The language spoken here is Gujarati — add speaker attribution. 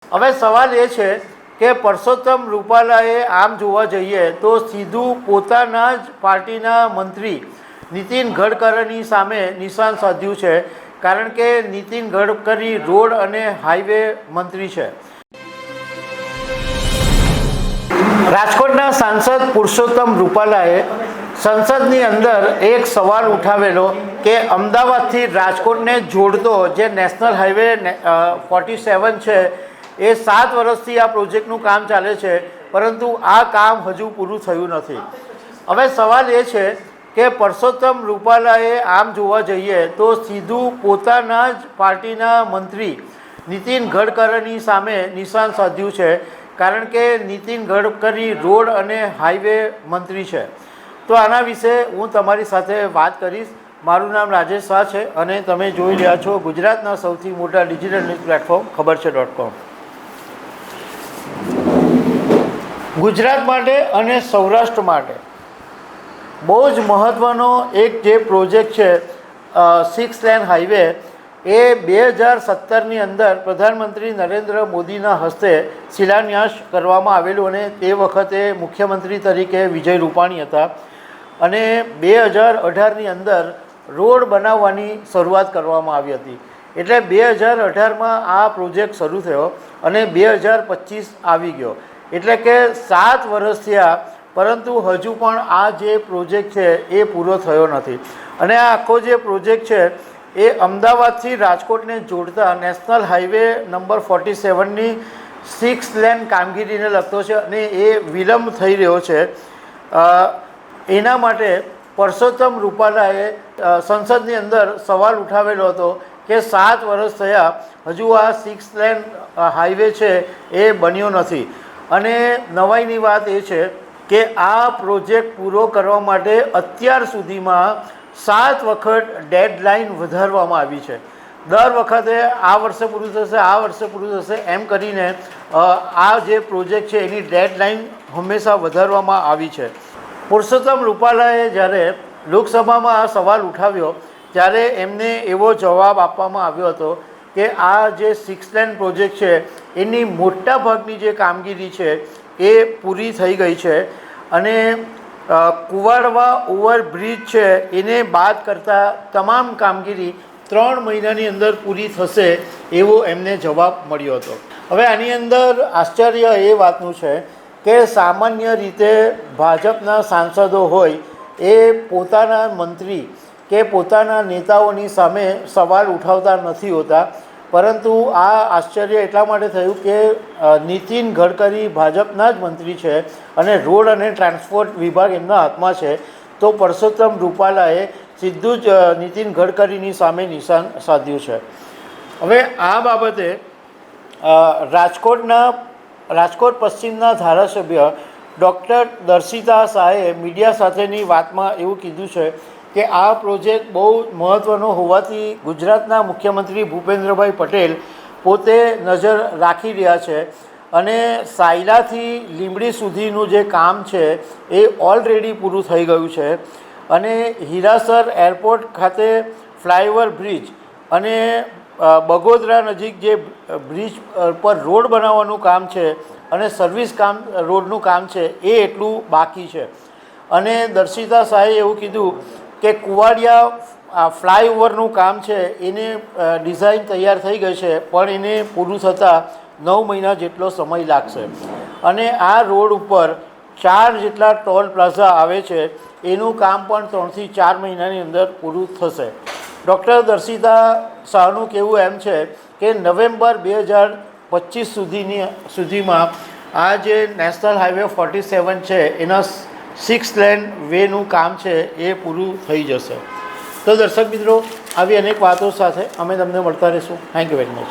Speaker 1: હવે સવાલ એ છે કે પરસોત્તમ રૂપાલાએ આમ જોવા જઈએ તો સીધું પોતાના જ પાર્ટીના મંત્રી નીતિન ગડકરીની સામે નિશાન સાધ્યું છે, કારણ કે નીતિન ગડકરી રોડ અને હાઈવે મંત્રી છે. રાજકોટના સાંસદ પુરુષોત્તમ રૂપાલાએ સંસદની અંદર એક સવાલ ઉઠાવેલો કે અમદાવાદથી રાજકોટને જોડતો જે નેશનલ હાઈવે 47 છે એ 7 વર્ષથી આ પ્રોજેક્ટનું કામ ચાલે છે, પરંતુ આ કામ હજુ પૂરું થયું નથી. હવે સવાલ એ છે કે પરસોત્તમ રૂપાલાએ આમ જોવા જઈએ તો સીધું પોતાના જ પાર્ટીના મંત્રી નીતિન ગડકરીની સામે નિશાન સાધ્યું છે, કારણ કે નીતિન ગડકરી રોડ અને હાઈવે મંત્રી છે. તો આના વિશે હું તમારી સાથે વાત કરીશ. મારું નામ રાજેશ શાહ છે અને તમે જોઈ રહ્યા છો ગુજરાતના સૌથી મોટા ડિજિટલ ન્યૂઝ પ્લેટફોર્મ ખબરછે.com. ગુજરાત માટે અને સૌરાષ્ટ્ર માટે બહુ જ મહત્ત્વનો એક જે પ્રોજેક્ટ છે 6 લેન હાઈવે, એ 2017ની અંદર પ્રધાનમંત્રી નરેન્દ્ર મોદીના હસ્તે શિલાન્યાસ કરવામાં આવેલું અને તે વખતે મુખ્યમંત્રી તરીકે વિજય રૂપાણી હતા. અને 2018ની અંદર રોડ બનાવવાની શરૂઆત કરવામાં આવી હતી. એટલે 2018માં આ પ્રોજેક્ટ શરૂ થયો અને 2025 આવી ગયો. એટલે કે 7 વર્ષ થયા, પરંતુ હજુ પણ આ જે પ્રોજેક્ટ છે એ પૂરો થયો નથી. અને આ આખો જે પ્રોજેક્ટ છે એ અમદાવાદથી રાજકોટને જોડતા નેશનલ હાઈવે નંબર 47ની 6 લેન કામગીરીને લગતો છે અને એ વિલંબ થઈ રહ્યો છે. એના માટે પરસોત્તમ રૂપાલાએ સંસદની અંદર સવાલ ઉઠાવેલો હતો કે 7 વર્ષ થયા, હજુ આ 6 લેન હાઈવે છે એ બન્યો નથી. અને નવાઈની વાત એ છે કે આ પ્રોજેક્ટ પૂરો કરવા માટે અત્યાર સુધીમાં 7 વખત ડેડલાઇન વધારવામાં આવી છે. દર વખતે આ વર્ષે પૂરું થશે, આ વર્ષે પૂરું થશે એમ કરીને આ જે પ્રોજેક્ટ છે એની ડેડલાઇન હંમેશા વધારવામાં આવી છે. પુરુષોત્તમ રૂપાલાએ જ્યારે લોકસભામાં આ સવાલ ઉઠાવ્યો ત્યારે એમને એવો જવાબ આપવામાં આવ્યો હતો કે આ જે 6 લેન પ્રોજેક્ટ છે એની મોટા ભાગની જે કામગીરી છે એ પૂરી થઈ ગઈ છે અને કુવાડવા ઓવરબ્રિજ છે એને બાદ કરતાં તમામ કામગીરી 3 મહિનાની અંદર પૂરી થશે એવો એમને જવાબ મળ્યો હતો. હવે આની અંદર આશ્ચર્ય એ વાતનું છે કે સામાન્ય રીતે ભાજપના સાંસદો હોય એ પોતાના મંત્રી કે પોતાના નેતાઓની સામે સવાલ ઉઠાવતા નથી હોતા, પરંતુ આ આશ્ચર્ય એટલા માટે થયું કે નીતિન ગડકરી ભાજપના જ મંત્રી છે અને રોડ અને ટ્રાન્સપોર્ટ વિભાગ એમના હાથમાં છે. તો પરસોત્તમ રૂપાલાએ સીધું જ નીતિન ગડકરીની સામે નિશાન સાધ્યું છે. હવે આ બાબતે રાજકોટ પશ્ચિમના ધારાસભ્ય ડૉક્ટર દર્શિતા શાહે મીડિયા સાથેની વાતમાં એવું કીધું છે કે આ પ્રોજેક્ટ બહુ મહત્ત્વનો હોવાથી ગુજરાતના મુખ્યમંત્રી ભૂપેન્દ્રભાઈ પટેલ પોતે નજર રાખી રહ્યા છે અને સાયલાથી લીંબડી સુધીનું જે કામ છે એ ઓલરેડી પૂરું થઈ ગયું છે. અને હિરાસર એરપોર્ટ ખાતે ફ્લાયઓવર બ્રિજ અને બગોદરા નજીક જે બ્રિજ પર રોડ બનાવવાનું કામ છે અને સર્વિસ કામ રોડનું કામ છે એ એટલું બાકી છે. અને દર્શિતા શાહે એવું કીધું કે કુવાડિયા ફ્લાયઓવરનું કામ છે એને ડિઝાઇન તૈયાર થઈ ગઈ છે, પણ એને પૂરું થતાં 9 મહિના જેટલો સમય લાગશે. અને આ રોડ ઉપર 4 જેટલા ટોલ પ્લાઝા આવે છે, એનું કામ પણ 3 થી 4 મહિનાની અંદર પૂરું થશે. ડૉક્ટર દર્શિતા શાહનું કહેવું એમ છે કે નવેમ્બર 2025 સુધીમાં આ જે નેશનલ હાઈવે 47 છે એના 6 લેન વેનું કામ છે એ પૂરું થઈ જશે. તો દર્શક મિત્રો, આવી અનેક વાતો સાથે અમે તમને મળતા રહીશું. Thank you very much.